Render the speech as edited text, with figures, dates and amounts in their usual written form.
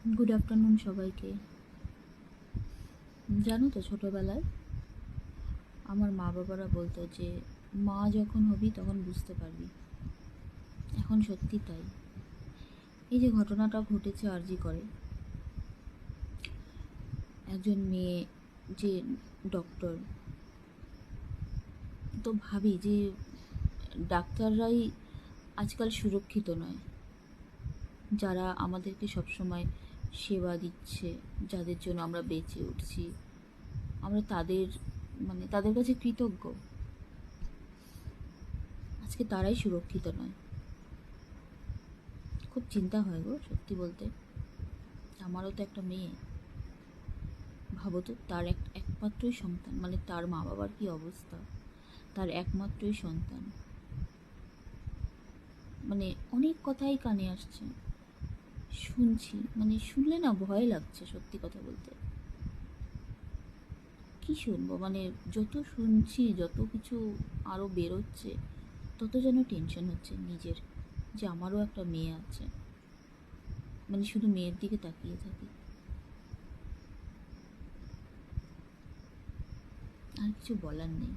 Good afternoon সবাইকে। জানো তো, ছোটোবেলায় আমার মা বাবারা বলতো যে মা যখন হবি তখন বুঝতে পারবি। এখন সত্যি তাই। এই যে ঘটনাটা ঘটেছে আরজি করে, একজন মেয়ে যে ডক্টর, তো ভাবি যে ডাক্তাররাই আজকাল সুরক্ষিত নয়। যারা আমাদেরকে সবসময় সেবা দিচ্ছে, যাদের জন্য আমরা বেঁচে উঠছি, আমরা তাদের কাছে কৃতজ্ঞ। আজকে তারাই সুরক্ষিত নয়। খুব চিন্তা হয় গো, সত্যি বলতে। আমারও তো একটা মেয়ে, ভাবো তো, তার একমাত্রই সন্তান, মানে তার মা বাবার কি অবস্থা, তার একমাত্রই সন্তান। মানে অনেক কথাই কানে আসছে, শুনছি, মানে শুনলে না ভয় লাগছে, সত্যি কথা বলতে। কি শুনবো, মানে যত শুনছি, যত কিছু আরও বেরোচ্ছে, তত যেন টেনশন হচ্ছে নিজের, যে আমারও একটা মেয়ে আছে। মানে শুধু মেয়ের দিকে তাকিয়ে থাকি, আর কিছু বলার নেই।